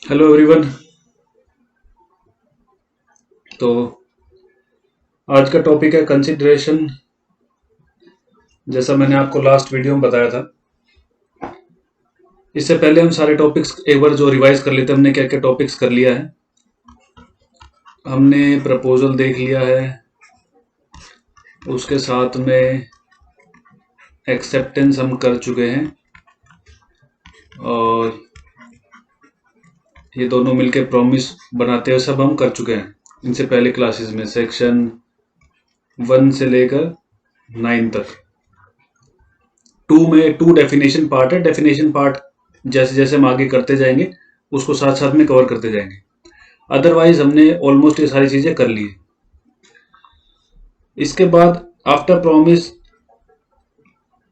Hello everyone. तो आज का टॉपिक है कंसिडरेशन। जैसा मैंने आपको लास्ट वीडियो में बताया था, इससे पहले हम सारे टॉपिक्स एक बार जो रिवाइज कर लेते हैं। हमने क्या क्या टॉपिक्स कर लिया है। हमने प्रपोजल देख लिया है, उसके साथ में एक्सेप्टेंस हम कर चुके हैं, और ये दोनों मिलके प्रॉमिस बनाते हैं सब हम कर चुके हैं इनसे पहले क्लासेस में, सेक्शन 1 से लेकर 9 तक। 2 में 2 डेफिनेशन पार्ट है। डेफिनेशन पार्ट जैसे जैसे हम आगे करते जाएंगे उसको साथ साथ में कवर करते जाएंगे। अदरवाइज हमने ऑलमोस्ट ये सारी चीजें कर ली है। इसके बाद after promise,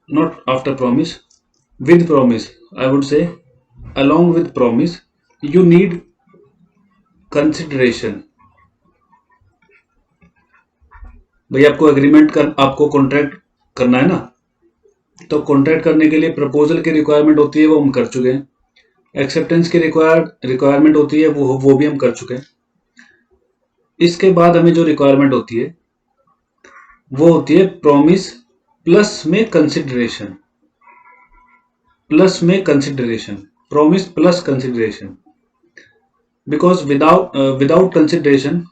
not after promise, with promise, I would say along with promise you need consideration। भाई आपको एग्रीमेंट कर, आपको कॉन्ट्रैक्ट करना है ना, तो कॉन्ट्रैक्ट करने के लिए प्रपोजल की रिक्वायरमेंट होती है, वो हम कर चुके हैं। एक्सेप्टेंस की रिक्वायरमेंट होती है, वो भी हम कर चुके हैं। इसके बाद हमें जो रिक्वायरमेंट होती है वो होती है प्रॉमिस प्लस में कंसिडरेशन। प्लस में consideration, promise plus consideration. Because without consideration,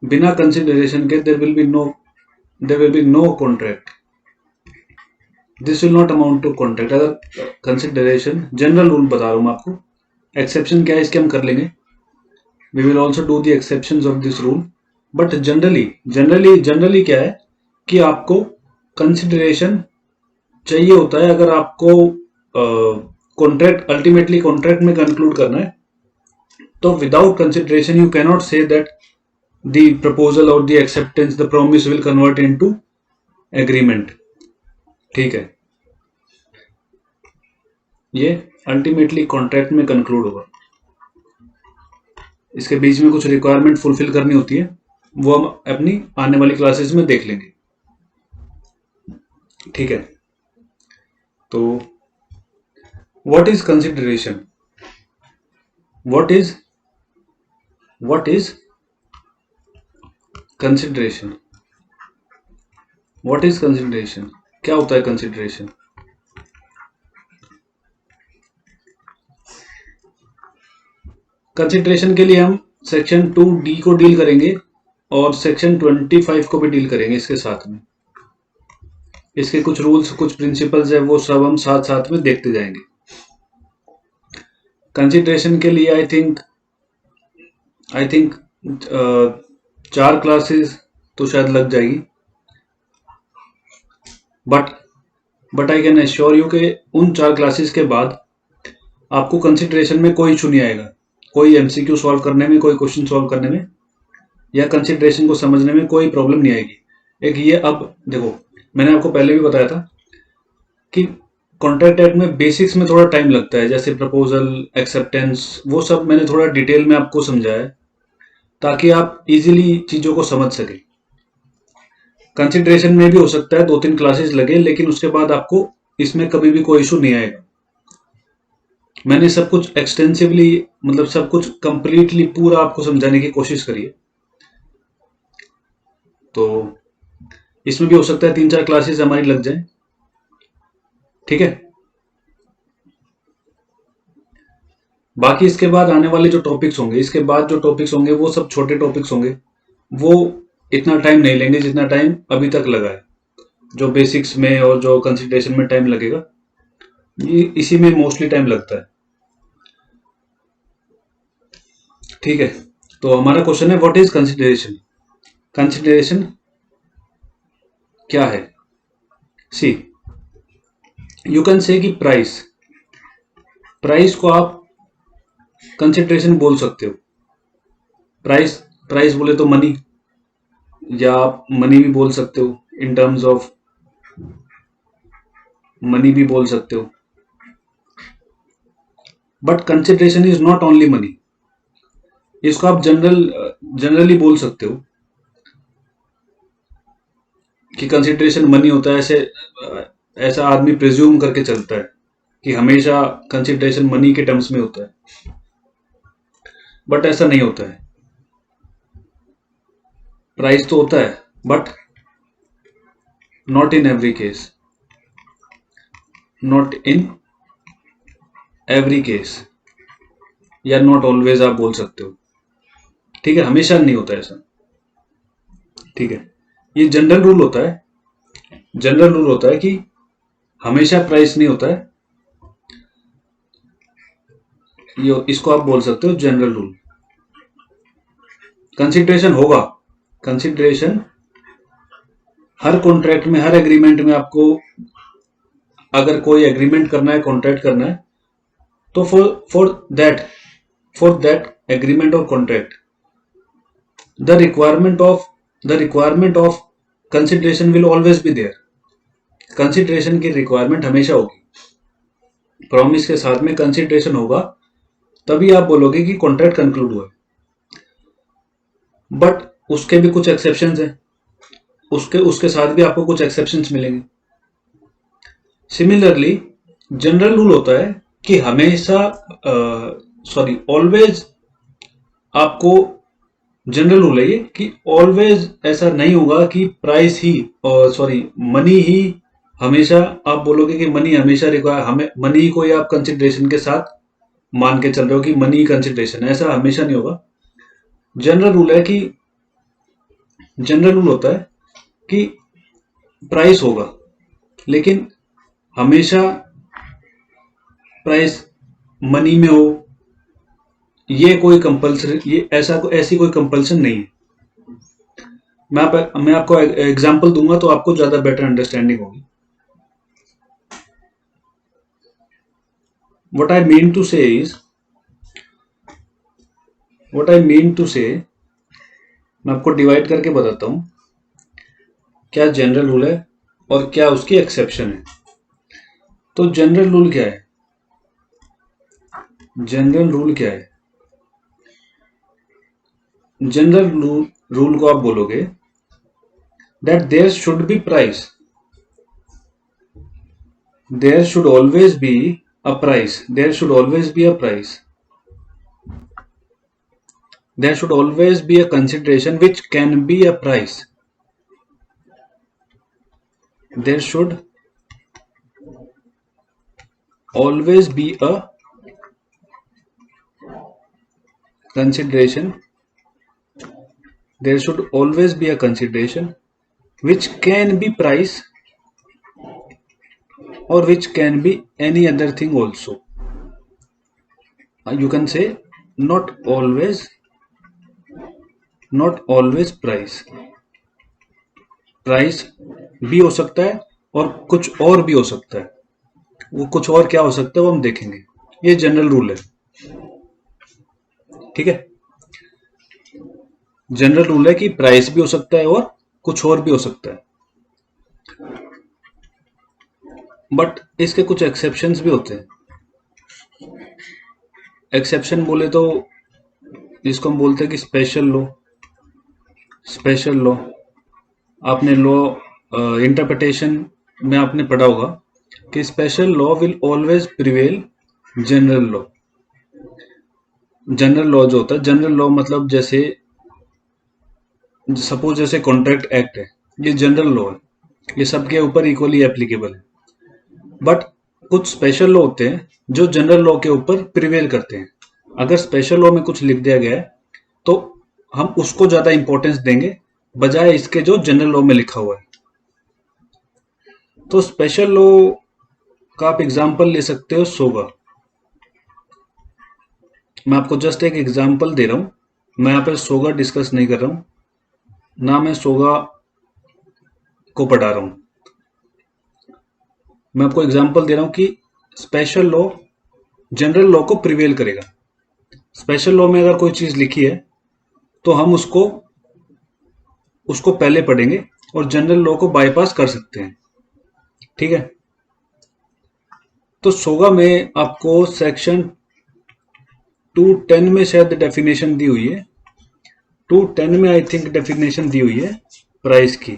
बिना कंसिडरेशन के there will be no contract. This will not amount to contract. अगर कंसिडरेशन, जनरल रूल बता रहा हूं मैं आपको, एक्सेप्शन क्या है इसके हम कर लेंगे। We will also do the exceptions of this rule. But generally क्या है कि आपको कंसिडरेशन चाहिए होता है अगर आपको कॉन्ट्रैक्ट, अल्टीमेटली कॉन्ट्रैक्ट में कंक्लूड करना है। तो without consideration you cannot say that the proposal और the acceptance, the promise will convert into agreement. ठीक है, ये अल्टीमेटली कॉन्ट्रैक्ट में कंक्लूड होगा। इसके बीच में कुछ रिक्वायरमेंट फुलफिल करनी होती है, वो हम अपनी आने वाली क्लासेस में देख लेंगे। ठीक है, तो what is consideration? What is consideration? What is consideration? क्या होता है कंसिडरेशन? कंसिडरेशन के लिए हम सेक्शन 2D को डील करेंगे और सेक्शन 25 को भी डील करेंगे इसके साथ में। इसके कुछ रूल्स, कुछ प्रिंसिपल्स है, वो सब हम साथ साथ में देखते जाएंगे। कंसिडरेशन के लिए आई थिंक 4 क्लासेस तो शायद लग जाएगी। But I can assure you कि उन 4 क्लासेस के बाद आपको कंसिडरेशन में कोई इशू नहीं आएगा। कोई एमसीक्यू सॉल्व करने में, कोई क्वेश्चन सॉल्व करने में, या कंसिडरेशन को समझने में कोई प्रॉब्लम नहीं आएगी। एक ये, अब देखो, मैंने आपको पहले भी बताया था कि कॉन्ट्रैक्ट एक्ट में बेसिक्स में थोड़ा टाइम लगता है, जैसे प्रपोजल, एक्सेप्टेंस, वो सब मैंने थोड़ा डिटेल में आपको समझाया है ताकि आप इजीली चीजों को समझ सके। कंसिडरेशन में भी हो सकता है 2-3 क्लासेस लगे, लेकिन उसके बाद आपको इसमें कभी भी कोई इशू नहीं आएगा। मैंने सब कुछ एक्सटेंसिवली, मतलब सब कुछ कंप्लीटली पूरा आपको समझाने की कोशिश करी है। तो इसमें भी हो सकता है 3-4 क्लासेस हमारी लग जाए। ठीक है, बाकी इसके बाद आने वाले जो टॉपिक्स होंगे, इसके बाद जो टॉपिक्स होंगे वो सब छोटे टॉपिक्स होंगे। वो इतना टाइम नहीं लेंगे जितना टाइम अभी तक लगा है। जो बेसिक्स में और जो कंसिडरेशन में टाइम लगेगा, ये इसी में मोस्टली टाइम लगता है। ठीक है, तो हमारा क्वेश्चन है व्हाट इज कंसिडरेशन? कंसिडरेशन क्या है? सी, यू कैन से कि प्राइस, प्राइस को आप कंसिडरेशन बोल सकते हो। प्राइस, प्राइस बोले तो मनी, या आप मनी भी बोल सकते हो, इन टर्म्स ऑफ मनी भी बोल सकते हो। But consideration is not only money. इसको आप जनरली बोल सकते हो कि कंसिडरेशन मनी होता है। ऐसे ऐसा आदमी प्रिज्यूम करके चलता है कि हमेशा कंसिडरेशन मनी के टर्म्स में होता है। बट ऐसा नहीं होता है। प्राइस तो होता है but not in every case, not in every case, या नॉट ऑलवेज आप बोल सकते हो। ठीक है, हमेशा नहीं होता ऐसा। ठीक है, ये जनरल रूल होता है। जनरल रूल होता है कि हमेशा प्राइस नहीं होता है, ये इसको आप बोल सकते हो जनरल रूल। कंसिडरेशन होगा, कंसिडरेशन हर कॉन्ट्रैक्ट में, हर एग्रीमेंट में आपको अगर कोई एग्रीमेंट करना है, कॉन्ट्रैक्ट करना है, तो फॉर दैट एग्रीमेंट और contract the requirement of consideration will always be there. Consideration की रिक्वायरमेंट हमेशा होगी। प्रॉमिस के साथ में कंसिडरेशन होगा, तभी आप बोलोगे कि कॉन्ट्रैक्ट कंक्लूड हुआ है। बट उसके भी कुछ एक्सेप्शंस हैं, उसके उसके साथ भी आपको कुछ एक्सेप्शंस मिलेंगे। सिमिलरली जनरल रूल होता है कि हमेशा ऑलवेज आपको, जनरल रूल है ये कि ऑलवेज ऐसा नहीं होगा कि प्राइस ही मनी ही हमेशा, आप बोलोगे कि मनी हमेशा रिक्वायर, हमें मनी को ही आप कंसिडरेशन के साथ मान के चल रहे हो कि मनी कंसिडरेशन, ऐसा हमेशा नहीं होगा। जनरल रूल है कि, जनरल रूल होता है कि प्राइस होगा, लेकिन हमेशा प्राइस मनी में हो, ये कोई कंपल्सरी, ये ऐसी कोई कंपल्सन नहीं है। मैं आपको एग्जांपल दूंगा तो आपको ज्यादा बेटर अंडरस्टैंडिंग होगी। What I mean to say is, what I mean to say, मैं आपको डिवाइड करके बताता हूं क्या जनरल रूल है और क्या उसकी एक्सेप्शन है। तो जनरल रूल क्या है? जनरल रूल क्या है? जनरल रूल को आप बोलोगे that there should be price, there should always be a price, there should always be a price, there should always be a consideration which can be a price, there should always be a consideration, there should always be a consideration which can be price or which can be any other thing also. You can say not always price, price भी हो सकता है और कुछ और भी हो सकता है। वो कुछ और क्या हो सकता है वो हम देखेंगे। ये जनरल रूल है। ठीक है, जनरल रूल है कि प्राइस भी हो सकता है और कुछ और भी हो सकता है, बट इसके कुछ एक्सेप्शंस भी होते हैं। एक्सेप्शन बोले तो इसको हम बोलते हैं कि स्पेशल लॉ। स्पेशल लॉ, आपने लॉ इंटरप्रिटेशन में आपने पढ़ा होगा कि special law will always prevail general law. General law जो होता है, जनरल लॉ मतलब जैसे सपोज जैसे कॉन्ट्रैक्ट एक्ट है, ये जनरल लॉ है, ये सबके ऊपर इक्वली एप्लीकेबल है। बट कुछ स्पेशल लॉ होते हैं जो जनरल लॉ के ऊपर प्रिवेल करते हैं। अगर स्पेशल लॉ में कुछ लिख दिया गया है तो हम उसको ज्यादा इंपॉर्टेंस देंगे बजाय इसके जो जनरल लॉ में लिखा हुआ है। तो स्पेशल लॉ का आप एग्जांपल ले सकते हो सोगा। मैं आपको जस्ट एक एग्जांपल दे रहा हूं, मैं यहाँ पे सोगा डिस्कस नहीं कर रहा हूं, ना मैं सोगा को पढ़ा रहा हूं। मैं आपको एग्जांपल दे रहा हूं कि स्पेशल लॉ जनरल लॉ को प्रिवेल करेगा। स्पेशल लॉ में अगर कोई चीज लिखी है तो हम उसको पहले पढ़ेंगे और जनरल लॉ को बाईपास कर सकते हैं। ठीक है, तो सोगा में आपको सेक्शन 210 में शायद डेफिनेशन दी हुई है, 210 में आई थिंक डेफिनेशन दी हुई है प्राइस की।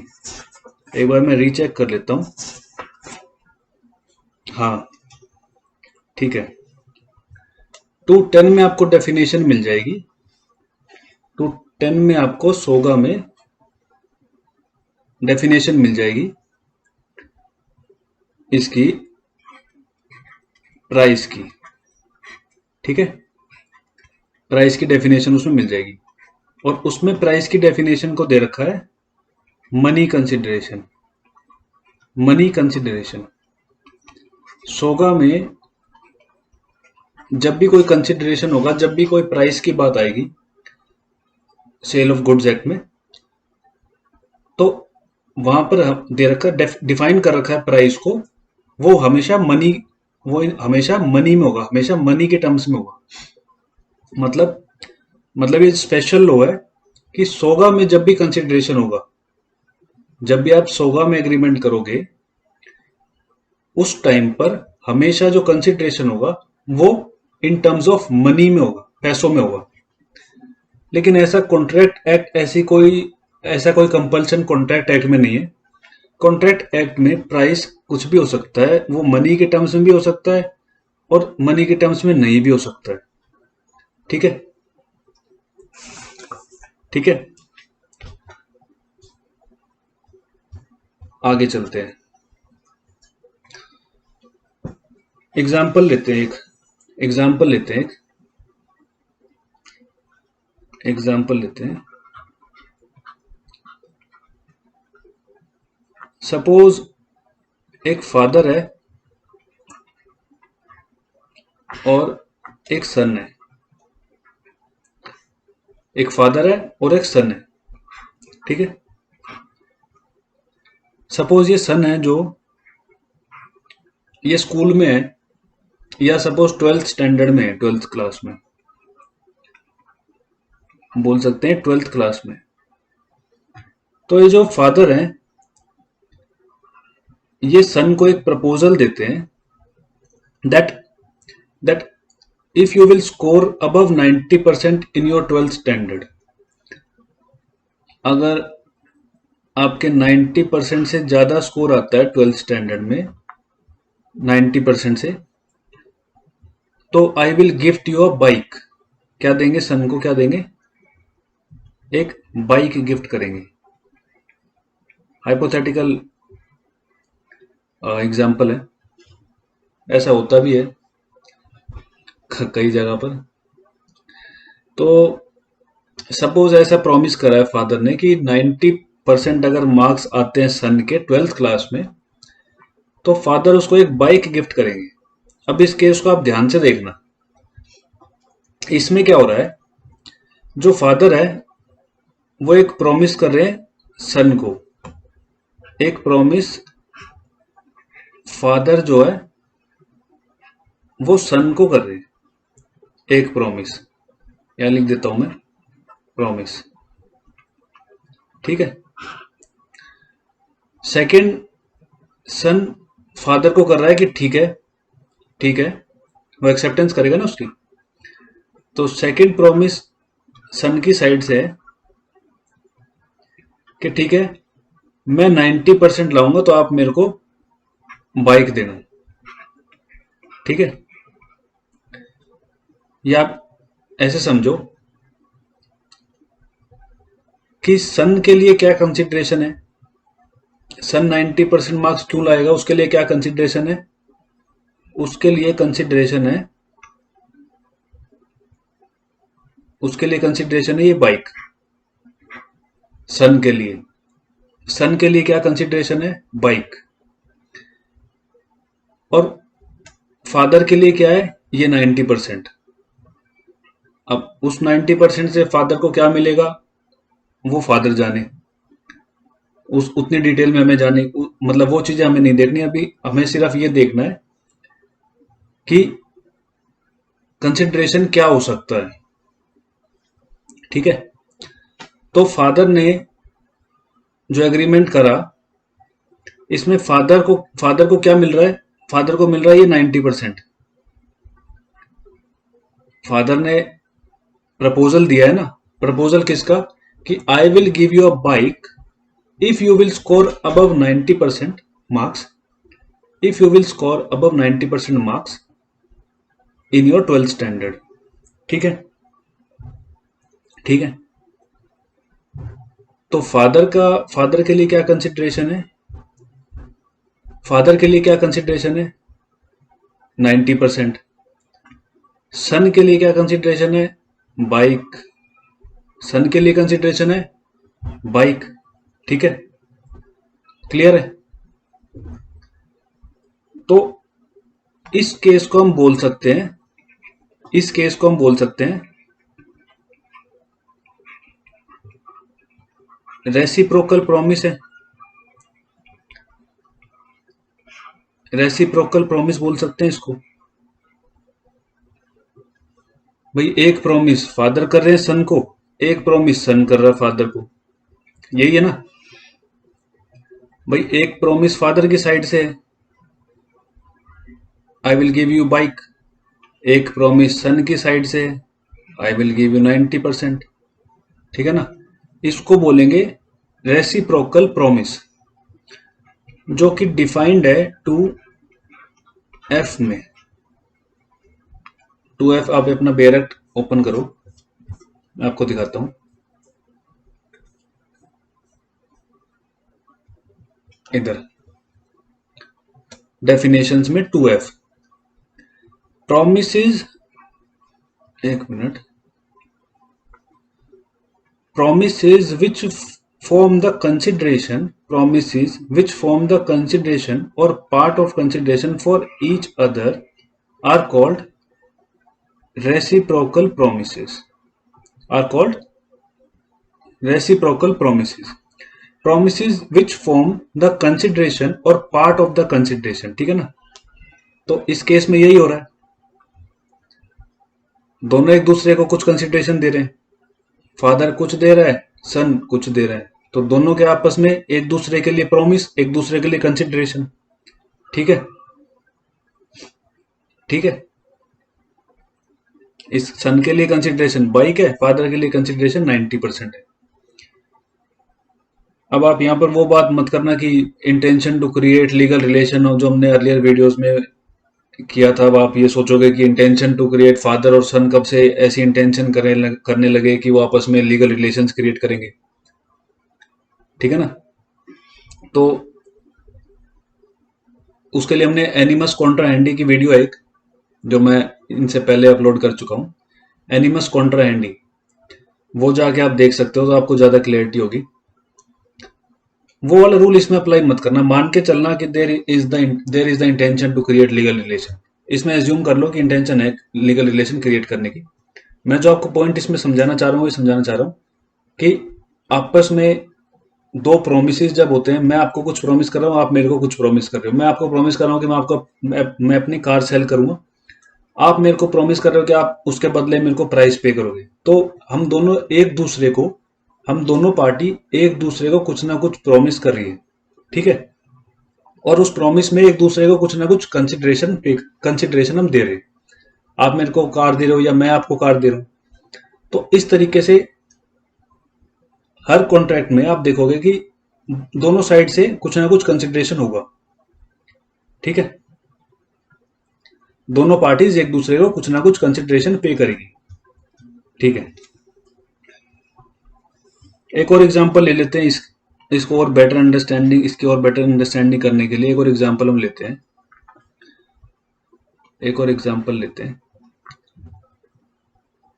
एक बार मैं रीचेक कर लेता हूं। हाँ ठीक है, 210 में आपको डेफिनेशन मिल जाएगी टू 10 में आपको सोगा में डेफिनेशन मिल जाएगी इसकी प्राइस की, ठीक है। प्राइस की डेफिनेशन उसमें मिल जाएगी और उसमें प्राइस की डेफिनेशन को दे रखा है मनी कंसिडरेशन। मनी कंसिडरेशन सोगा में जब भी कोई कंसिडरेशन होगा, जब भी कोई प्राइस की बात आएगी सेल ऑफ गुड्स एक्ट में, तो वहां पर दे रखा डिफाइन कर रखा है प्राइस को, वो हमेशा मनी में होगा, हमेशा मनी के टर्म्स में होगा। मतलब ये स्पेशल लॉ है कि सोगा में जब भी कंसिडरेशन होगा, जब भी आप सोगा में एग्रीमेंट करोगे, उस टाइम पर हमेशा जो कंसिडरेशन होगा वो इन टर्म्स ऑफ मनी में होगा, पैसों में होगा। लेकिन ऐसा कॉन्ट्रैक्ट एक्ट ऐसा कोई कंपल्सन कॉन्ट्रैक्ट एक्ट में नहीं है। कॉन्ट्रैक्ट एक्ट में प्राइस कुछ भी हो सकता है, वो मनी के टर्म्स में भी हो सकता है और मनी के टर्म्स में नहीं भी हो सकता है, ठीक है। ठीक है, आगे चलते हैं। एग्जाम्पल लेते हैं सपोज एक फादर है और एक सन है, ठीक है। सपोज ये सन है जो ये स्कूल में है, या सपोज 12th स्टैंडर्ड में है, 12th क्लास में बोल सकते हैं, 12th क्लास में। तो ये जो फादर हैं ये सन को एक प्रपोजल देते हैं that if you will score above 90% in your 12th standard, अगर आपके 90% से ज्यादा स्कोर आता है 12th स्टैंडर्ड में 90% से, तो I will gift you a bike. क्या देंगे सन को, क्या देंगे, एक बाइक गिफ्ट करेंगे। हाइपोथेटिकल एग्जाम्पल है, ऐसा होता भी है कई जगह पर। तो सपोज ऐसा प्रॉमिस करा है फादर ने कि 90% अगर मार्क्स आते हैं सन के 12th क्लास में, तो फादर उसको एक बाइक गिफ्ट करेंगे। अब इस केस को आप ध्यान से देखना, इसमें क्या हो रहा है, जो फादर है वो एक प्रॉमिस कर रहे हैं सन को, एक प्रॉमिस फादर जो है वो सन को कर रहे हैं, एक प्रॉमिस, यहां लिख देता हूं मैं प्रॉमिस, ठीक है। सेकंड, सन फादर को कर रहा है कि ठीक है, वो एक्सेप्टेंस करेगा ना उसकी। तो सेकंड प्रॉमिस सन की साइड से है कि ठीक है, मैं 90% लाऊंगा तो आप मेरे को बाइक देना, ठीक है। या आप ऐसे समझो कि सन के लिए क्या कंसिडरेशन है, सन 90% मार्क्स क्यों लाएगा, उसके लिए क्या कंसिडरेशन है, उसके लिए कंसिडरेशन है ये बाइक। सन के लिए क्या कंसिडरेशन है, बाइक। और फादर के लिए क्या है, ये 90%। अब उस 90% से फादर को क्या मिलेगा, वो फादर जाने, उस उतनी डिटेल में हमें जाने, मतलब वो चीजें हमें नहीं देखनी अभी, हमें सिर्फ ये देखना है कि कंसिडरेशन क्या हो सकता है, ठीक है। तो फादर ने जो एग्रीमेंट करा, इसमें फादर को क्या मिल रहा है, फादर को मिल रहा है ये 90%। फादर ने प्रपोजल दिया है ना, प्रपोजल किसका, कि आई will give you a bike if you will score above 90% marks, if you will score above 90% marks in your 12th standard, ठीक है। तो फादर के लिए क्या कंसिडरेशन है? फादर के लिए क्या कंसिडरेशन है? 90%। सन के लिए क्या कंसिडरेशन है? बाइक। सन के लिए कंसिडरेशन है बाइक। ठीक है, क्लियर है? तो इस केस को हम बोल सकते हैं, इस केस को हम बोल सकते हैं रेसिप्रोकल प्रॉमिस है। रेसिप्रोकल प्रॉमिस बोल सकते हैं इसको। भाई एक प्रॉमिस फादर कर रहे हैं सन को, एक प्रॉमिस सन कर रहा है फादर को, यही है ना? भाई एक प्रॉमिस फादर की साइड से है, I will give you bike. एक प्रॉमिस सन की साइड से है, आई विल गिव यू 90%। ठीक है ना? इसको बोलेंगे रेसिप्रोकल प्रॉमिस, जो कि डिफाइंड है 2F में। 2F आप अपना बेरेक्ट ओपन करो, मैं आपको दिखाता हूं। इधर डेफिनेशंस में 2F प्रॉमिसेस, एक minute, promises which form the consideration, promises which form the consideration or part of consideration for each other are called reciprocal promises, are called reciprocal promises, promises which form the consideration or part of the consideration। ठीक है ना? तो इस case में यही हो रहा है, दोनों एक दूसरे को कुछ कंसिडरेशन दे रहे हैं, फादर कुछ दे रहा है, सन कुछ दे रहा है, तो दोनों के आपस में एक दूसरे के लिए प्रॉमिस, एक दूसरे के लिए कंसिडरेशन। ठीक है, ठीक है। इस सन के लिए कंसिडरेशन बाइक है, फादर के लिए कंसिडरेशन 90% है। अब आप यहां पर वो बात मत करना कि intention to create legal relation हो, जो हमने अर्लियर वीडियोस में किया था। अब आप ये सोचोगे कि इंटेंशन टू क्रिएट, फादर और सन कब से ऐसी इंटेंशन करने लगे कि वो आपस में लीगल रिलेशंस क्रिएट करेंगे। ठीक है ना? तो उसके लिए हमने एनिमस कॉन्ट्राहेंडी की वीडियो है एक, जो मैं इनसे पहले अपलोड कर चुका हूं, एनिमस कॉन्ट्राहेंडी, वो जाके आप देख सकते हो, तो आपको ज्यादा क्लैरिटी होगी। वो वाला रूल इसमें अप्लाई मत करना, मान के चलना कि there is the intention to create legal relation. इसमें एज्यूम कर लो कि इंटेंशन है लीगल रिलेशन क्रिएट करने की। मैं जो आपको पॉइंट इसमें समझाना चाह रहा हूँ, ये समझाना चाह रहा हूँ कि आपस में दो प्रोमिस जब होते हैं, मैं आपको कुछ प्रॉमिस कर रहा हूँ, आप मेरे को कुछ प्रॉमिस कर रहे हो। मैं आपको प्रॉमिस कर रहा हूँ कि मैं अपनी कार सेल करूंगा, आप मेरे को प्रॉमिस कर रहे हो कि आप उसके बदले मेरे को प्राइस पे करोगे। तो हम दोनों एक दूसरे को, हम दोनों पार्टी एक दूसरे को कुछ ना कुछ प्रॉमिस कर रही है। ठीक है? और उस प्रॉमिस में एक दूसरे को कुछ ना कुछ कंसिडरेशन हम दे रहे हैं। आप मेरे को कार दे रहे हो या मैं आपको कार दे रहा हूं। तो इस तरीके से हर कॉन्ट्रैक्ट में आप देखोगे कि दोनों साइड से कुछ ना कुछ कंसिडरेशन होगा। ठीक है? दोनों पार्टीज एक दूसरे को कुछ ना कुछ कंसिडरेशन पे करेगी। ठीक है? एक और एग्जांपल ले लेते हैं इसको और बेटर अंडरस्टैंडिंग, इसकी और बेटर अंडरस्टैंडिंग करने के लिए एक और एग्जांपल हम लेते हैं। एक और एग्जांपल लेते हैं।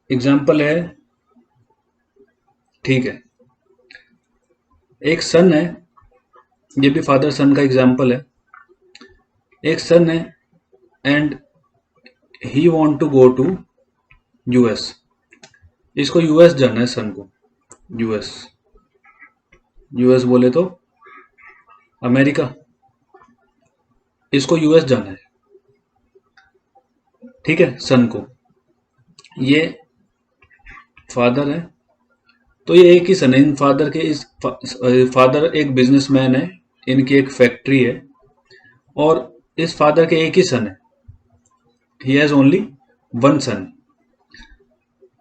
एग्जांपल है, ठीक है, एक सन है, ये भी फादर सन का एग्जांपल है। एक सन है and he want to go to US. इसको यूएस जाना है सन को, यूएस, यूएस बोले तो अमेरिका, इसको यूएस जाना है। ठीक है? सन को, ये फादर है, तो ये एक ही सन है। इन फादर के इस फादर एक बिजनेसमैन है, इनकी एक फैक्ट्री है, और इस फादर के एक ही सन है, ही हैज ओनली वन सन।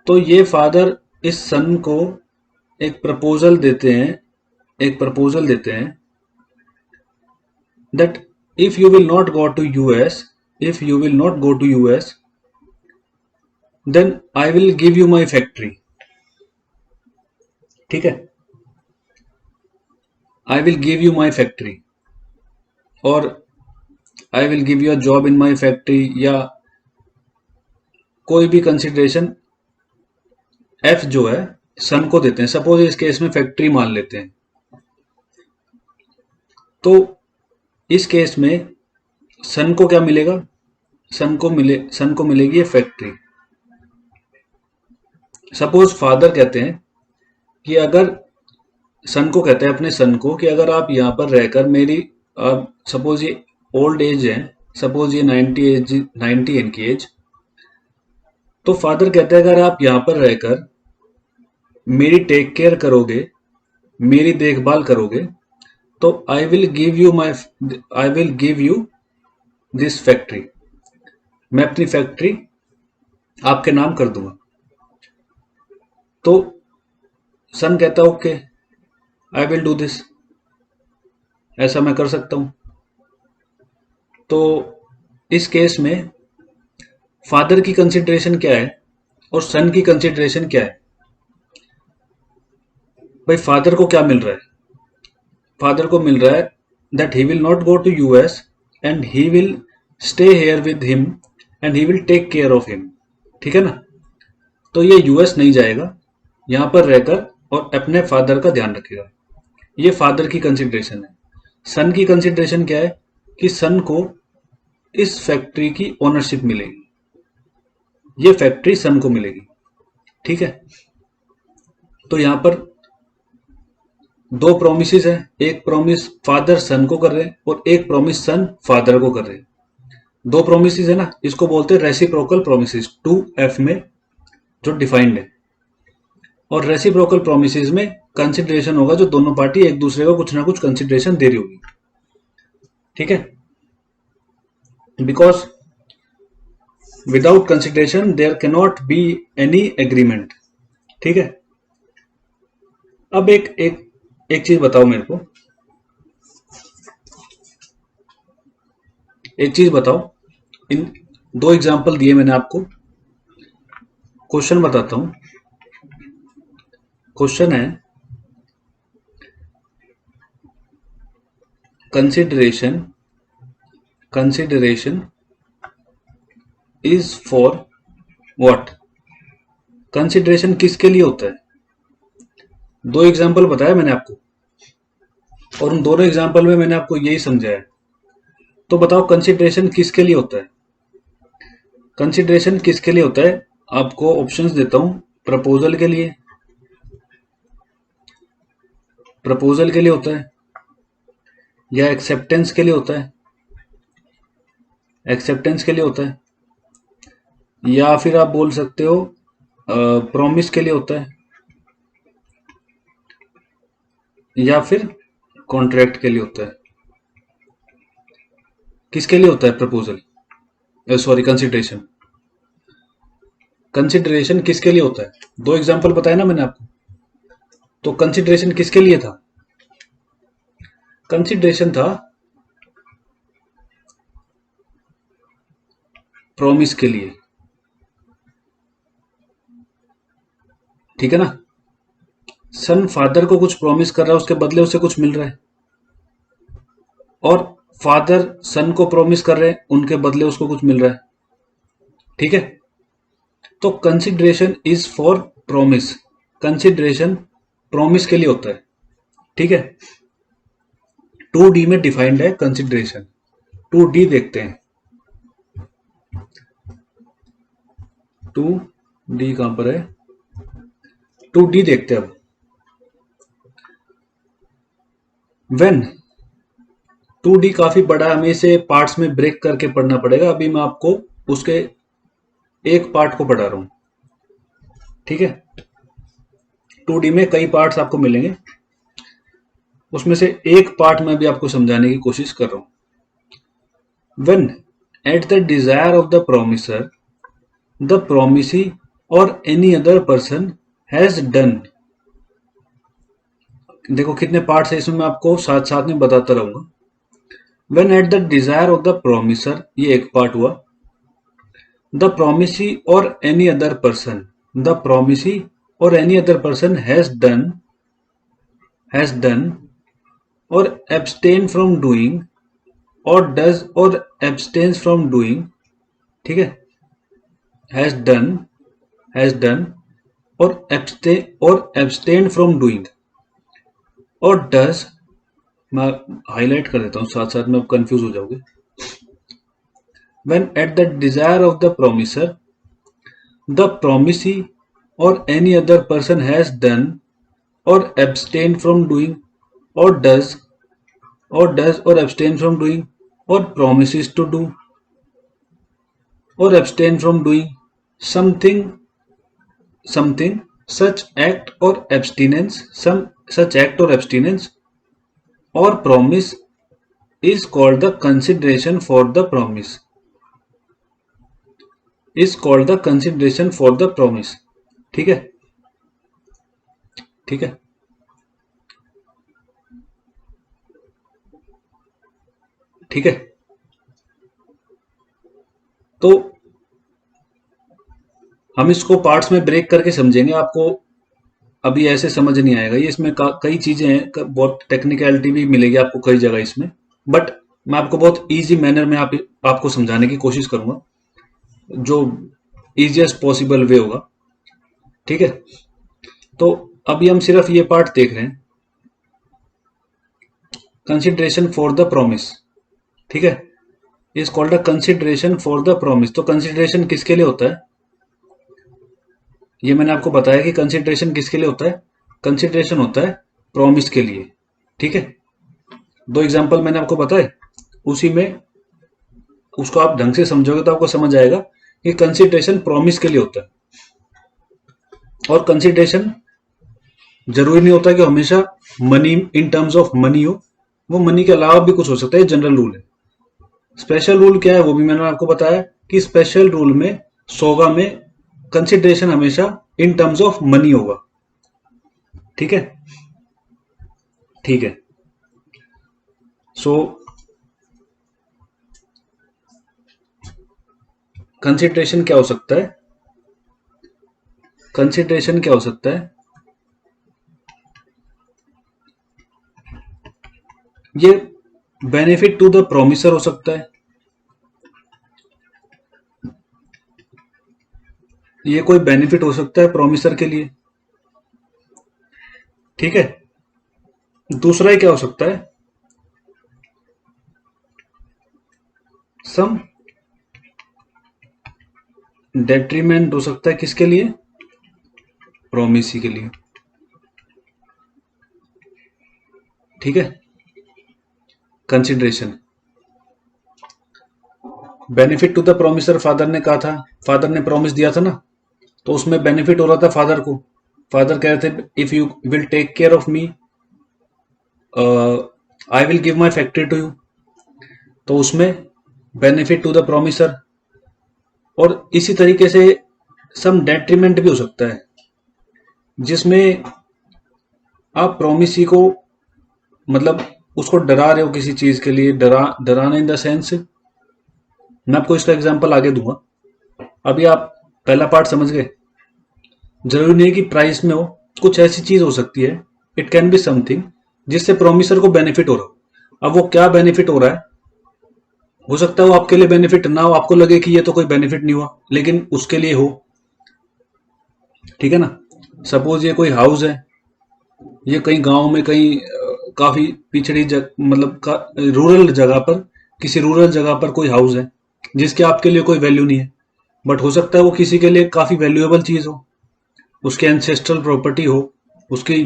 तो ये फादर इस सन को एक प्रपोजल देते हैं, एक प्रपोजल देते हैं that if you will not go to US, if you will not go to US, then I will give you my factory। ठीक है? I will give you my factory, और I will give you a job in my factory, या कोई भी consideration F जो है सन को देते हैं। सपोज इस केस में फैक्ट्री मान लेते हैं, तो इस केस में सन को क्या मिलेगा, सन को मिलेगी ये फैक्ट्री। सपोज फादर कहते हैं कि अगर सन को कहते हैं अपने सन को कि अगर आप यहाँ पर रहकर मेरी, सपोज ये ओल्ड एज है, सपोज ये 90 इनकी एज, तो फादर कहते हैं अगर आप यहाँ पर रहकर मेरी टेक केयर करोगे, मेरी देखभाल करोगे, तो आई will give you this factory, मैं अपनी फैक्ट्री आपके नाम कर दूंगा। तो सन कहता है okay, I will do this, ऐसा मैं कर सकता हूं। तो इस केस में फादर की कंसिडरेशन क्या है और सन की कंसिडरेशन क्या है? भाई फादर को क्या मिल रहा है? फादर को मिल रहा है that he will not go to US and he will stay here with him and he will take care of him, ठीक है ना। तो ये यूएस नहीं जाएगा, यहां पर रहकर और अपने फादर का ध्यान रखेगा। ये फादर की कंसिडरेशन है। सन की कंसिडरेशन क्या है कि सन को इस फैक्ट्री की ओनरशिप मिलेगी, ये फैक्ट्री सन को मिलेगी, ठीक है। तो यहां पर दो प्रोमिसेस है, एक प्रॉमिस फादर सन को कर रहे हैं और एक प्रॉमिस सन फादर को कर रहे हैं। दो प्रोमिसेस है ना, इसको बोलते हैं रेसिप्रोकल प्रोमिसेस, 2F में जो डिफाइंड है। और रेसिप्रोकल प्रोमिसेस में कंसिडरेशन होगा जो दोनों पार्टी एक दूसरे को कुछ ना कुछ कंसिडरेशन दे रही होगी, ठीक है। Because without consideration there can not be any agreement, ठीक है। अब एक चीज बताओ मेरे को, एक चीज बताओ, इन दो एग्जांपल दिए मैंने आपको, क्वेश्चन बताता हूं। क्वेश्चन है consideration is for what? Consideration किसके लिए होता है? दो एग्जांपल बताया मैंने आपको और उन दोनों एग्जांपल में मैंने आपको यही समझाया। तो बताओ कंसिडरेशन किसके लिए होता है? कंसिडरेशन किसके लिए होता है? आपको ऑप्शंस देता हूं। प्रपोजल के लिए, प्रपोजल के लिए होता है, या एक्सेप्टेंस के लिए होता है, एक्सेप्टेंस के लिए होता है, या फिर आप बोल सकते हो प्रॉमिस के लिए होता है, या फिर कॉन्ट्रैक्ट के लिए होता है। किसके लिए होता है प्रपोजल, सॉरी कंसिडरेशन? कंसिडरेशन किसके लिए होता है? दो एग्जांपल बताया ना मैंने आपको। तो कंसिडरेशन किसके लिए था? कंसिडरेशन था प्रॉमिस के लिए, ठीक है ना। सन फादर को कुछ प्रॉमिस कर रहा है, उसके बदले उसे कुछ मिल रहा है, और फादर सन को प्रॉमिस कर रहे हैं, उनके बदले उसको कुछ मिल रहा है, ठीक है। तो consideration is for promise, consideration promise के लिए होता है, ठीक है। 2D में डिफाइंड है कंसिडरेशन। 2D देखते हैं, 2D कहां पर है? 2D देखते हैं अब। व्हेन 2D काफी बड़ा है, हमें इसे पार्ट्स में ब्रेक करके पढ़ना पड़ेगा। अभी मैं आपको उसके एक पार्ट को पढ़ा रहा हूं, ठीक है। 2D में कई पार्ट्स आपको मिलेंगे, उसमें से एक पार्ट में भी आपको समझाने की कोशिश कर रहा हूं। When at the desire of the promisor the promisee or any other person has done. देखो कितने पार्ट्स है इसमें, मैं आपको साथ साथ में बताता रहूंगा। When at the desire of the promisor, ये एक पार्ट हुआ। The promisee or any other person, the promisee or any other person has done or abstain from doing और does और abstains from doing, ठीक है, has done और abstain from doing और does, मैं हाईलाइट कर देता हूँ साथ साथ में, अब कंफ्यूज हो जाओगे. When at the desire of the promiser, the promisee or any other person has done or abstained from doing or does or abstain from doing or promises to do or abstain from doing something such act or abstinence, some such act or abstinence or promise is called the consideration for the promise, is called the consideration for the promise. ठीक है, ठीक है. ठीक है, तो हम इसको parts में ब्रेक करके समझेंगे. आपको अभी ऐसे समझ नहीं आएगा ये, इसमें कई चीजें हैं, बहुत टेक्निकलिटी भी मिलेगी आपको कई जगह इसमें, बट मैं आपको बहुत इजी मैनर में आपको समझाने की कोशिश करूंगा, जो इजीएस्ट पॉसिबल वे होगा. ठीक है, तो अभी हम सिर्फ ये पार्ट देख रहे हैं, कंसिडरेशन फॉर द प्रॉमिस. ठीक है, is called a consideration for the promise. तो कंसिडरेशन किसके लिए होता है, ये मैंने आपको बताया कि कंसिडरेशन किसके लिए होता है. कंसिडरेशन होता है प्रॉमिस के लिए. ठीक है, दो एग्जांपल मैंने आपको बताए, उसी में उसको आप ढंग से समझोगे तो आपको समझ आएगा कि कंसिडरेशन प्रॉमिस के लिए होता है. और कंसिडरेशन जरूरी नहीं होता कि हमेशा money, in terms of money हो, वो मनी के अलावा भी कुछ हो सकता है. जनरल रूल है. स्पेशल रूल क्या है वो भी मैंने आपको बताया कि स्पेशल रूल में सोगा में कंसिडरेशन हमेशा इन टर्म्स ऑफ मनी होगा. ठीक है, ठीक है. सो कंसिडरेशन क्या हो सकता है, कंसिडरेशन क्या हो सकता है, ये बेनिफिट टू द प्रोमिसर हो सकता है, ये कोई बेनिफिट हो सकता है प्रोमिसर के लिए. ठीक है, दूसरा ही क्या हो सकता है, सम डेट्रीमेंट हो सकता है. किसके लिए, प्रोमिसी के लिए. ठीक है, consideration benefit to the promisor, father ने कहा था, फादर ने प्रॉमिस दिया था ना, तो उसमें बेनिफिट हो रहा था फादर को. फादर कह रहे थे if you will take care of me I will give my factory to you. तो उसमें बेनिफिट टू द प्रोमिसर. और इसी तरीके से सम डेट्रीमेंट भी हो सकता है, जिसमें आप प्रोमिसी को, मतलब उसको डरा रहे हो किसी चीज के लिए, डराना इन द सेंस, मैं आपको इसका एग्जांपल आगे दूंगा. अभी आप पहला पार्ट समझ गए. जरूरी नहीं है कि प्राइस में हो, कुछ ऐसी चीज हो सकती है, इट कैन बी समथिंग जिससे प्रोमिसर को बेनिफिट हो रहा हो. अब वो क्या बेनिफिट हो रहा है, हो सकता है वो आपके लिए बेनिफिट ना हो, आपको लगे कि ये तो कोई बेनिफिट नहीं हुआ, लेकिन उसके लिए हो. ठीक है ना, सपोज ये कोई हाउस है, ये कहीं गांव में, कहीं काफी पिछड़ी मतलब रूरल जगह पर, किसी रूरल जगह पर कोई हाउस है जिसके आपके लिए कोई वैल्यू नहीं है, बट हो सकता है वो किसी के लिए काफी वैल्यूएबल चीज हो, उसके एंसेस्ट्रल प्रॉपर्टी हो, उसकी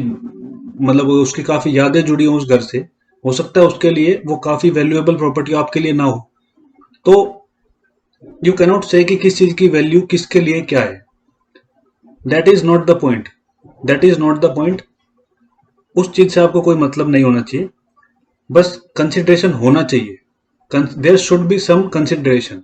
मतलब उसकी काफी यादें जुड़ी हो उस घर से, हो सकता है उसके लिए वो काफी वैल्यूएबल प्रॉपर्टी आपके लिए ना हो. तो यू कैनॉट से कि किस चीज की वैल्यू किसके लिए क्या है. That is not the point, that is not the point. उस चीज से आपको कोई मतलब नहीं होना चाहिए, बस कंसिडरेशन होना चाहिए. There should be some consideration.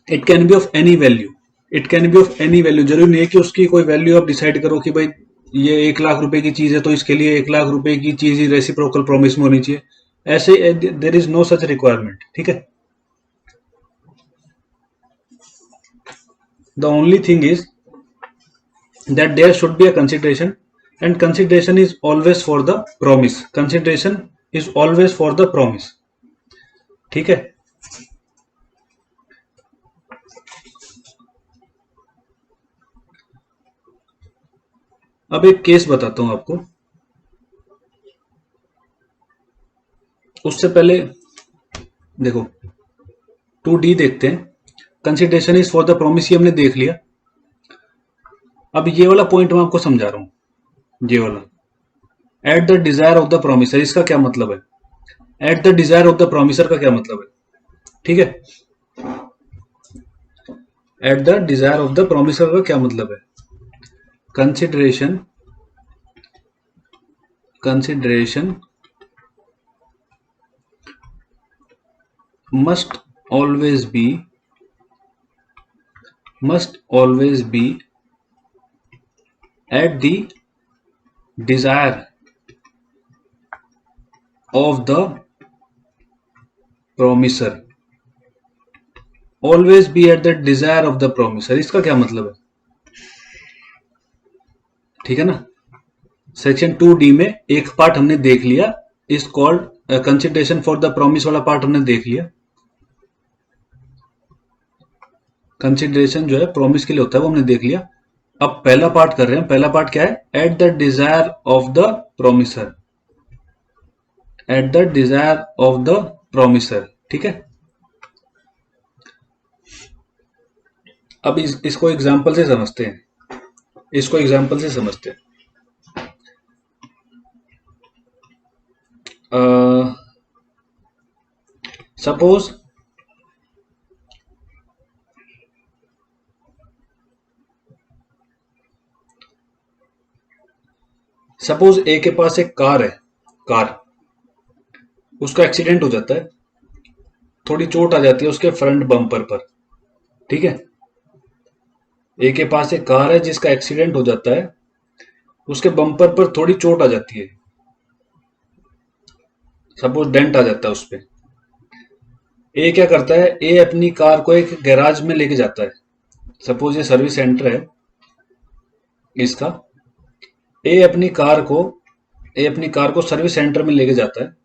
It can be of any value, it can be of any value. जरूरी नहीं है कि उसकी कोई वैल्यू आप डिसाइड करो कि भाई ये 1 लाख रुपए की चीज है तो इसके लिए 1 लाख रुपए की चीज ही रेसिप्रोकल प्रॉमिस में होनी चाहिए. ऐसे there is no such requirement. ठीक है, the only thing is that there should be a consideration and consideration is always for the promise, consideration is always for the promise. ठीक है। अब एक केस बताता हूं आपको, उससे पहले देखो 2D देखते हैं। Consideration is for the promise ये हमने देख लिया। अब ये वाला पॉइंट मैं आपको समझा रहा हूं, ये वाला eight the desire of the promisor, इसका क्या मतलब है? Eight the desire of the promisor का क्या मतलब है? ठीक है, eight the desire of the promisor का क्या मतलब है? Consideration, consideration must always be, must always be at the desire of the promiser, always be at the desire of the promiser, इसका क्या मतलब है? ठीक है ना। सेक्शन 2D में एक पार्ट हमने देख लिया, is called consideration for the promise वाला पार्ट हमने देख लिया। कंसिडरेशन जो है प्रॉमिस के लिए होता है वो हमने देख लिया। अब पहला पार्ट कर रहे हैं। पहला पार्ट क्या है? Eight the desire of the promisor, eight the desire of the promisor. ठीक है। अब इसको एग्जांपल से समझते हैं, इसको एग्जांपल से समझते हैं। सपोज सपोज ए के पास एक कार है, कार, उसका एक्सीडेंट हो जाता है, थोड़ी चोट आ जाती है उसके फ्रंट बम्पर पर। ठीक है। ए के पास एक कार है जिसका एक्सीडेंट हो जाता है, उसके बम्पर पर थोड़ी चोट आ जाती है, सपोज डेंट आ जाता है उस पे। ए क्या करता है? ए अपनी कार को एक गैराज में लेके जाता है, सपोज ये सर्विस सेंटर है इसका। ए अपनी कार को ए अपनी कार को सर्विस सेंटर में लेके जाता है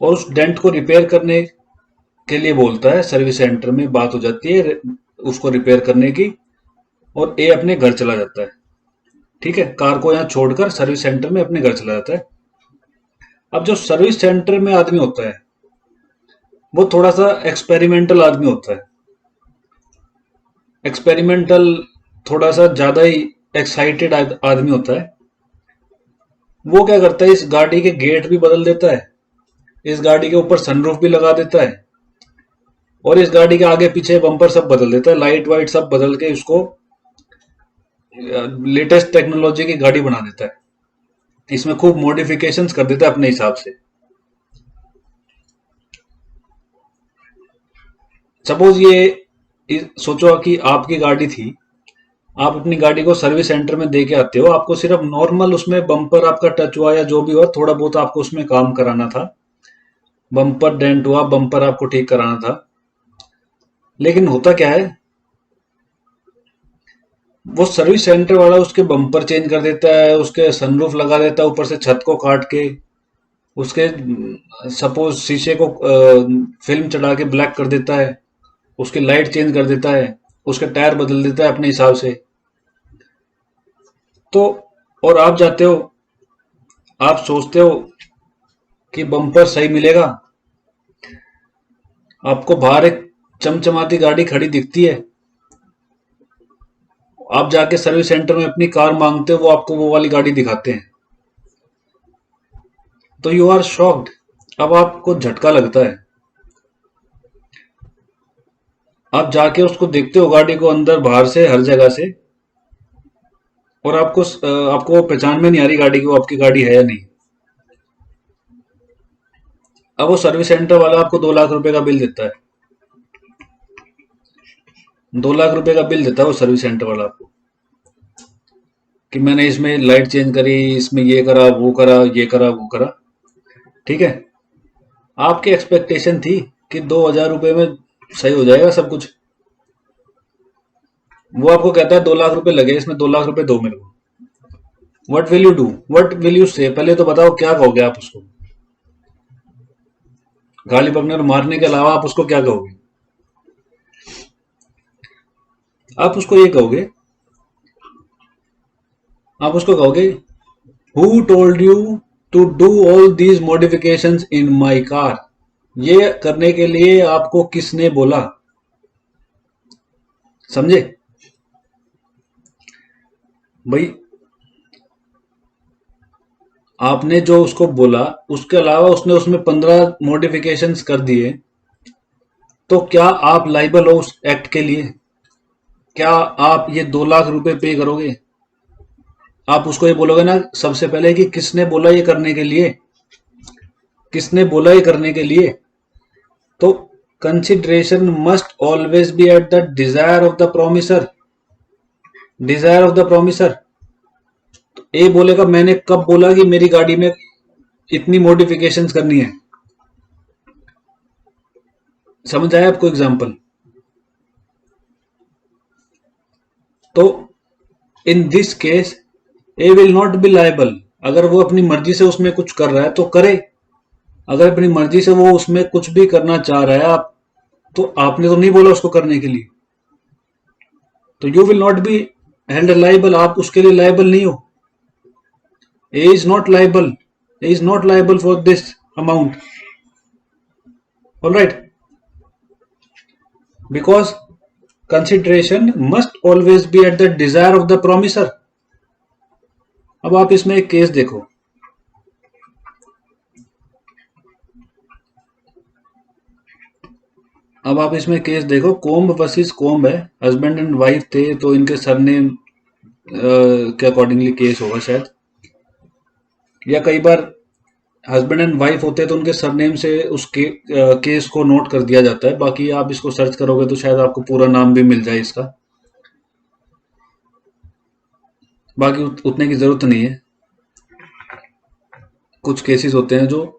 और उस डेंट को रिपेयर करने के लिए बोलता है। सर्विस सेंटर में बात हो जाती है उसको रिपेयर करने की, और ए अपने घर चला जाता है। ठीक है, कार को यहां छोड़कर सर्विस सेंटर में अपने घर चला जाता है। अब जो सर्विस सेंटर में आदमी होता है वो थोड़ा सा एक्सपेरिमेंटल आदमी होता है, एक्सपेरिमेंटल, थोड़ा सा ज्यादा ही एक्साइटेड आदमी होता है। वो क्या करता है? इस गाड़ी के गेट भी बदल देता है, इस गाड़ी के ऊपर सनरूफ भी लगा देता है, और इस गाड़ी के आगे पीछे बम्पर सब बदल देता है, लाइट वाइट सब बदल के उसको लेटेस्ट टेक्नोलॉजी की गाड़ी बना देता है। इसमें खूब मॉडिफिकेशंस कर देता है अपने हिसाब से। सपोज ये सोचो कि आपकी गाड़ी थी, आप अपनी गाड़ी को सर्विस सेंटर में दे के आते हो, आपको सिर्फ नॉर्मल उसमें बम्पर आपका टच हुआ या जो भी हुआ, थोड़ा बहुत आपको उसमें काम कराना था, बम्पर डेंट हुआ, बम्पर आपको ठीक कराना था। लेकिन होता क्या है, वो सर्विस सेंटर वाला उसके बम्पर चेंज कर देता है, उसके सनरूफ लगा देता है ऊपर से छत को काट के, उसके सपोज शीशे को फिल्म चढ़ा के ब्लैक कर देता है, उसकी लाइट चेंज कर देता है, उसके टायर बदल देता है अपने हिसाब से। तो और आप जाते हो, आप सोचते हो कि बम्पर सही मिलेगा, आपको बाहर एक चमचमाती गाड़ी खड़ी दिखती है, आप जाके सर्विस सेंटर में अपनी कार मांगते हो, वो आपको वो वाली गाड़ी दिखाते हैं, तो यू आर शॉक्ड। अब आपको झटका लगता है, आप जाके उसको देखते हो गाड़ी को अंदर बाहर से हर जगह से, और आपको वो पहचान में नहीं आ रही गाड़ी की वो आपकी गाड़ी है या नहीं। अब वो सर्विस सेंटर वाला आपको 2 लाख रुपए का बिल देता है, 2 लाख रुपए का बिल देता है वो सर्विस सेंटर वाला आपको, कि मैंने इसमें लाइट चेंज करी, इसमें ये करा, वो करा, ये करा, वो करा। ठीक है। आपकी एक्सपेक्टेशन थी कि 2,000 रुपए में सही हो जाएगा सब कुछ। वो आपको कहता है 2 लाख रुपए लगे, इसमें 2 लाख रुपए दो मेरे को। What will you do, what will you से, पहले तो बताओ क्या कहोगे आप उसको, गाली बकने और मारने के अलावा आप उसको क्या कहोगे? आप उसको ये कहोगे, आप उसको कहोगे who told you to do all these modifications in my car, ये करने के लिए आपको किसने बोला? समझे भाई, आपने जो उसको बोला उसके अलावा उसने उसमें 15 मॉडिफिकेशंस कर दिए, तो क्या आप लाइबल हो उस एक्ट के लिए? क्या आप ये 2 लाख रुपए पे करोगे? आप उसको ये बोलोगे ना सबसे पहले कि किसने बोला ये करने के लिए, किसने बोला ये करने के लिए? तो consideration must always be at the desire of the promisor, desire of the promisor. A बोलेगा मैंने कब बोला कि मेरी गाड़ी में इतनी मॉडिफिकेशंस करनी है? समझ आया आपको एग्जांपल? तो in this case A will not B liable, अगर वो अपनी मर्जी से उसमें कुछ कर रहा है तो करे, अगर अपनी मर्जी से वो उसमें कुछ भी करना चाह रहा है आप, तो आपने तो नहीं बोला उसको करने के लिए, तो you will not be held liable, आप उसके लिए लाइबल नहीं हो। A is not liable, A is not liable for this amount, all right, because consideration must always be at the desire of the promisor. अब आप इसमें एक case देखो, अब आप इसमें केस देखो, कोम्ब वर्सेस कोम्ब है, हस्बैंड एंड वाइफ थे, तो इनके सरनेम के अकॉर्डिंगली केस होगा शायद, या कई बार हस्बैंड एंड वाइफ होते हैं तो उनके सरनेम से उस केस को नोट कर दिया जाता है। बाकी आप इसको सर्च करोगे तो शायद आपको पूरा नाम भी मिल जाए इसका, बाकी उतने की जरूरत नहीं है। कुछ केसेस होते हैं जो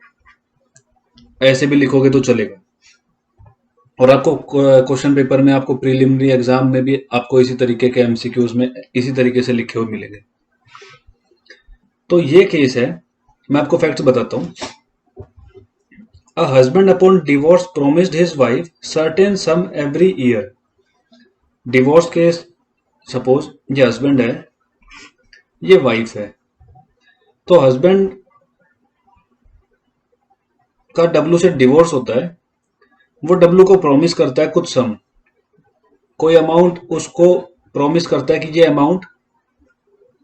ऐसे भी लिखोगे तो चलेगा, और आपको क्वेश्चन पेपर में, आपको प्रीलिमिनरी एग्जाम में भी आपको इसी तरीके के एमसीक्यूज में इसी तरीके से लिखे हुए मिलेंगे। तो ये केस है, मैं आपको फैक्ट्स बताता हूं। A husband upon divorce promised his wife certain sum every year। Divorce case, suppose ये हस्बैंड है, ये वाइफ है, तो हस्बैंड का डब्लू से डिवोर्स होता है, वो डब्लू को प्रॉमिस करता है कुछ सम, कोई अमाउंट उसको प्रॉमिस करता है कि ये अमाउंट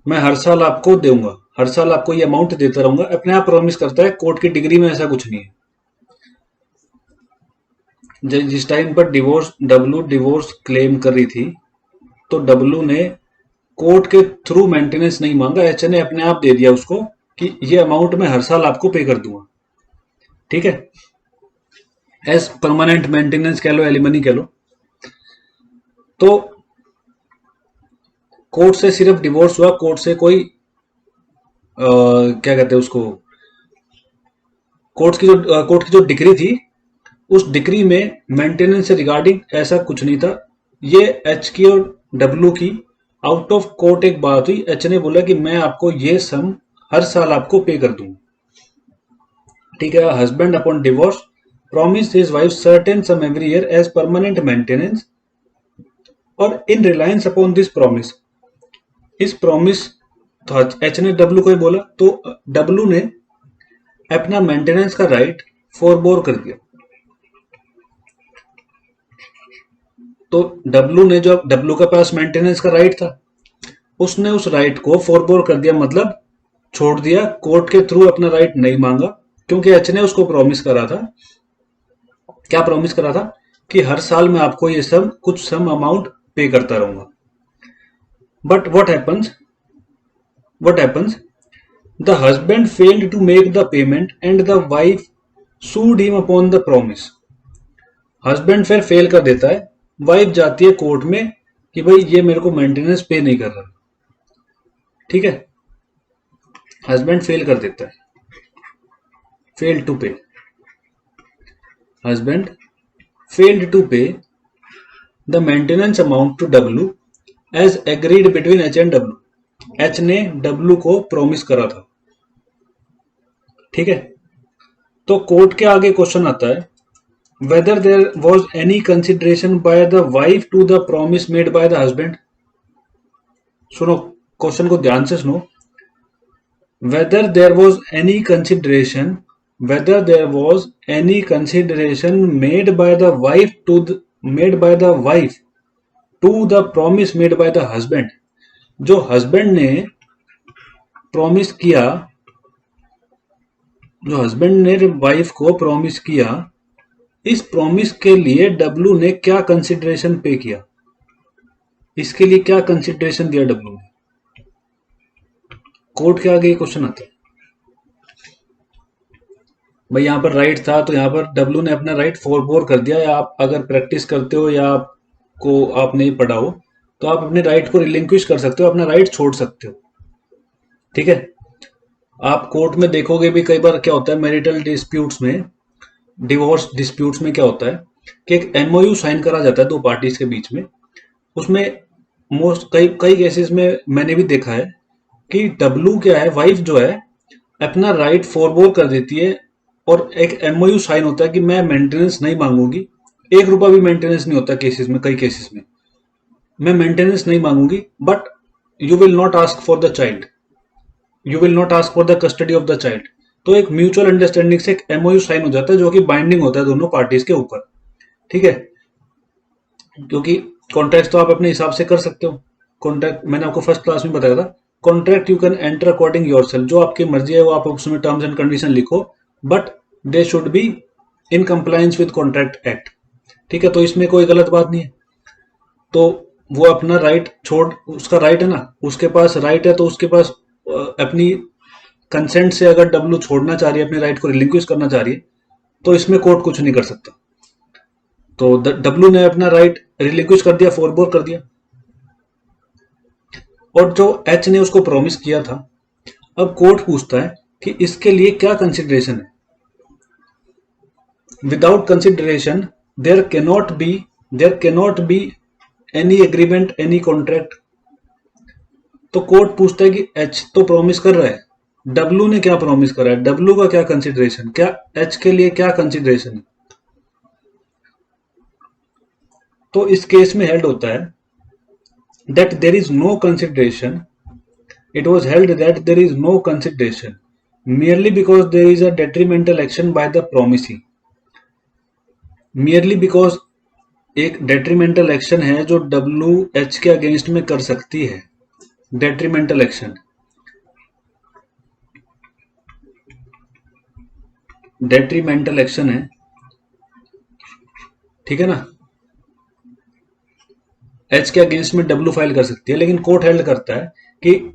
मैं हर साल आपको दूंगा, हर साल आपको ये अमाउंट देता रहूंगा, अपने आप प्रॉमिस करता है, कोर्ट की डिग्री में ऐसा कुछ नहीं है। जिस टाइम पर डब्लू डिवोर्स क्लेम कर रही थी, तो डब्लू ने कोर्ट के थ्रू मेंटेनेंस नहीं मांगा, एच ने अपने आप दे दिया उसको कि ये अमाउंट मैं हर साल आपको पे कर दूंगा, ठीक है, एज परमानेंट मेंटेनेंस कह लो, एलिमनी कह लो। तो कोर्ट से सिर्फ डिवोर्स हुआ, कोर्ट से कोई क्या कहते हैं उसको, कोर्ट की जो डिग्री थी, उस डिग्री में मेंटेनेंस से रिगार्डिंग ऐसा कुछ नहीं था। ये एच की और डब्लू की आउट ऑफ कोर्ट एक बात हुई, एच ने बोला कि मैं आपको ये सम हर साल आपको पे कर दूंगा, ठीक है। Husband upon divorce promise his wife certain sum every year as permanent maintenance, और in reliance upon this promise, इस प्रॉमिस, तो एच ने डब्लू को ही बोला, तो डब्लू ने अपना मेंटेनेंस का राइट फॉरबोर कर दिया। तो डब्लू ने, जो डब्लू के पास मेंटेनेंस का राइट था, उसने उस राइट को फॉरबोर कर दिया, मतलब छोड़ दिया, कोर्ट के थ्रू अपना राइट नहीं मांगा, क्योंकि एच ने उसको प्रॉमिस करा था, क्या प्रॉमिस करा था कि हर साल मैं आपको ये सब कुछ सम अमाउंट पे करता रहूंगा। But what happens the husband failed to make the payment and the wife sued him upon the promise. Husband फिर फेल कर देता है, वाइफ जाती है कोर्ट में कि भाई ये मेरे को मेंटेनेंस पे नहीं कर रहा, ठीक है, हस्बैंड फेल कर देता है, fail to pay, husband failed to pay the maintenance amount to W as agreed between H and W. H ने डब्ल्यू को प्रॉमिस करा था, ठीक है। तो कोर्ट के आगे क्वेश्चन आता है, whether there was any consideration by the wife to the promise made by the husband. सुनो, क्वेश्चन को ध्यान से सुनो। whether there was any consideration whether there was any consideration made by the wife to the promise made by the husband। जो husband ने promise किया, जो husband ने वाइफ को प्रॉमिस किया, इस प्रॉमिस के लिए डब्लू ने क्या कंसिडरेशन पे किया, इसके लिए क्या कंसिडरेशन दिया डब्लू ने। कोर्ट के आगे क्वेश्चन आता है। भाई यहाँ पर राइट था तो यहाँ पर डब्लू ने अपना राइट फोरफोर कर दिया, या आप अगर प्रैक्टिस करते हो या आपको आप नहीं पढ़ा हो तो आप अपने राइट को रिलिंक्विश कर सकते हो, अपना राइट छोड़ सकते हो, ठीक है। आप कोर्ट में देखोगे भी कई बार क्या होता है, मैरिटल डिस्प्यूट्स में, डिवोर्स डिस्प्यूट्स में क्या होता है कि एक एमओयू साइन करा जाता है दो पार्टीज के बीच में। उसमें मोस्ट कई कई केसेस में मैंने भी देखा है कि डब्लू क्या है, वाइफ जो है अपना राइट फोरबोर कर देती है और एक एमओयू साइन होता है कि मैं मेंटेनेंस नहीं मांगूंगी, 1 रुपया भी मेंटेनेंस नहीं होता केसेस में, कई केसेस में मैं मेंटेनेंस नहीं मांगूंगी, but you will not ask for the child, you will not ask for the custody of the child. तो एक म्यूचुअल अंडरस्टैंडिंग से एक एमओयू साइन हो जाता है जो कि बाइंडिंग होता है दोनों पार्टीज के ऊपर, ठीक है। क्योंकि कॉन्ट्रैक्ट तो आप अपने हिसाब से कर सकते हो। कॉन्ट्रैक्ट मैंने आपको फर्स्ट क्लास में बताया था, contract you can enter according yourself, जो आपकी मर्जी है वो आप उसमें टर्म्स एंड कंडीशन लिखो, but they should be in compliance with contract act, ठीक है। तो इसमें कोई गलत बात नहीं है। तो वो अपना राइट छोड़, उसका राइट है ना, उसके पास राइट है, तो उसके पास अपनी कंसेंट से अगर डब्लू छोड़ना चाह रही है, अपने राइट को रिलिंक्विश करना चाह रही है, तो इसमें कोर्ट कुछ नहीं कर सकता। तो डब्लू ने अपना राइट रिलिंक्विश कर दिया, फोरबोर कर दिया, और जो एच ने उसको प्रॉमिस किया था, अब कोर्ट पूछता है कि इसके लिए क्या कंसिडरेशन है। Without consideration there cannot be any agreement, any contract. तो कोर्ट पूछता है कि एच तो प्रॉमिस कर रहा है, डब्लू ने क्या प्रॉमिस करा है, डब्लू का क्या कंसिडरेशन, क्या एच के लिए क्या कंसिडरेशन है। तो इस केस में हेल्ड होता है that there is no consideration, it was held that there is no consideration merely because there is a detrimental action by the promisee, merely because एक detrimental action है जो डब्ल्यू एच के against में कर सकती है। detrimental action, detrimental action है, ठीक है ना, एच के अगेंस्ट में डब्ल्यू फाइल कर सकती है, लेकिन कोर्ट हेल्ड करता है कि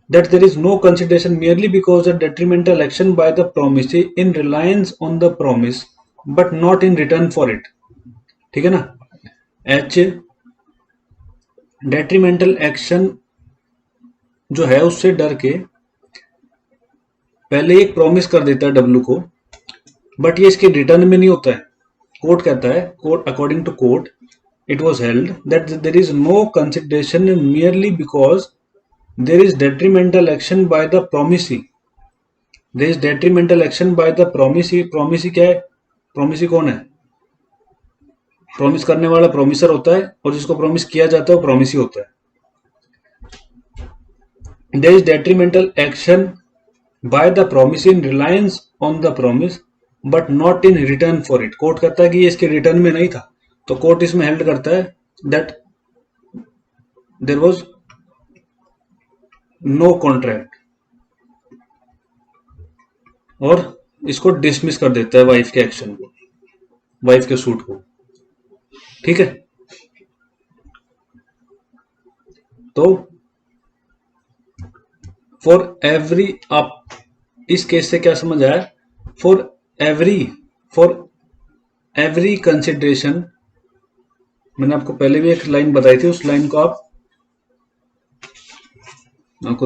that there is no consideration merely because a detrimental action by the promisee in reliance on the promise but not in return for it, ठीक है ना। एच डेट्रीमेंटल एक्शन जो है उससे डर के पहले एक प्रॉमिस कर देता है डब्ल्यू को, बट ये इसके रिटर्न में नहीं होता है। कोर्ट कहता है, court according to court it was held that there is no consideration merely because there is detrimental action by the promisee, there is detrimental action by the promisee। promisee क्या है, promisee कौन है, promise करने वाला promisor होता है और जिसको प्रॉमिस किया जाता है वो प्रोमिसी होता है। there is detrimental action by the promisee in reliance on the promise but not in return for it। Court कहता है कि ये इसके रिटर्न में नहीं था, तो कोर्ट इसमें हेल्ड करता है that there was no contract, और इसको डिसमिस कर देता है वाइफ के एक्शन को, वाइफ के सूट को, ठीक है। तो फॉर एवरी, आप इस केस से क्या समझ आया, फॉर एवरी कंसिडरेशन, मैंने आपको पहले भी एक लाइन बताई थी, उस लाइन को आपको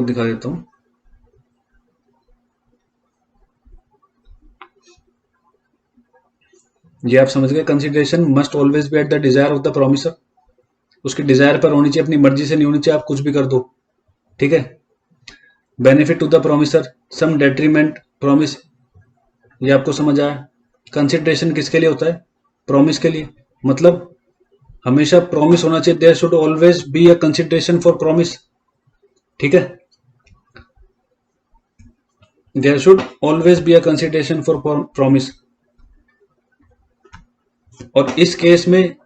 दिखा देता हूं। ये आप समझ गए, consideration must always be at the desire of the promisor, उसकी डिजायर पर होनी चाहिए, अपनी मर्जी से नहीं होनी चाहिए, आप कुछ भी कर दो, ठीक है। Benefit to the promisor, some detriment promise, ये आपको समझ आया। कंसिडरेशन किसके लिए होता है? प्रॉमिस के लिए। मतलब हमेशा प्रॉमिस होना चाहिए, there should always be a consideration for promise. ठीक है, there should always be a consideration for promise. और इस केस में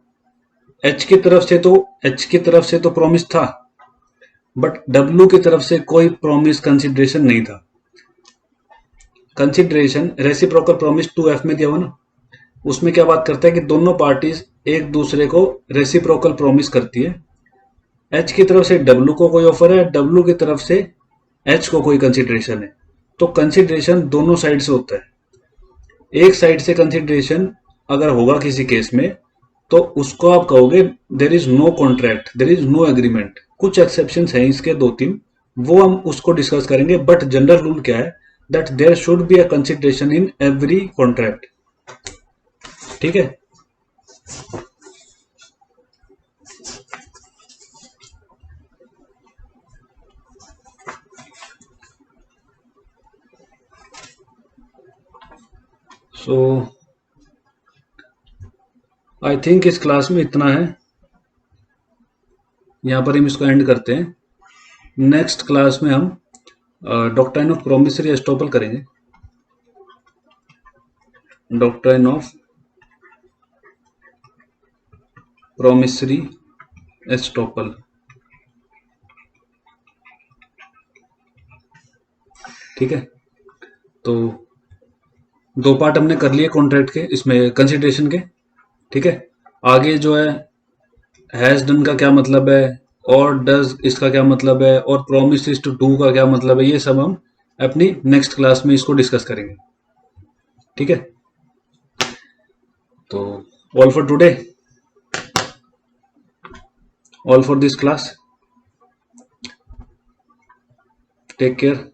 एच की तरफ से तो प्रॉमिस था, बट डब्ल्यू की तरफ से कोई प्रॉमिस कंसिडरेशन नहीं था। कंसिडरेशन रेसिप्रोकल प्रॉमिस 2F में दिया हुआ ना, उसमें क्या बात करता है कि दोनों पार्टीज एक दूसरे को रेसिप्रोकल प्रॉमिस करती है। एच की तरफ से डब्ल्यू को कोई ऑफर है, डब्ल्यू की तरफ से एच को कोई कंसिडरेशन है। तो कंसिडरेशन दोनों साइड से होता है। एक साइड से कंसिडरेशन अगर होगा किसी केस में, तो उसको आप कहोगे there is no contract, there is no agreement. कुछ एक्सेप्शन हैं इसके 2-3, वो हम उसको डिस्कस करेंगे, बट जनरल रूल क्या है, that there should be a consideration in every contract. ठीक है, सो आई थिंक इस क्लास में इतना है, यहाँ पर हम इसको एंड करते हैं। नेक्स्ट क्लास में हम डॉक्ट्राइन ऑफ प्रोमिसरी एस्टॉपल करेंगे। Doctrine of promissory estoppel. ठीक है, तो 2 पार्ट हमने कर लिए कॉन्ट्रैक्ट के, इसमें कंसिडरेशन के। ठीक है, आगे जो है हैज डन का क्या मतलब है, और डज इसका क्या मतलब है, और प्रॉमिस इज टू डू का क्या मतलब है, ये सब हम अपनी नेक्स्ट क्लास में इसको डिस्कस करेंगे। ठीक है, तो all for today, all for this class, take care.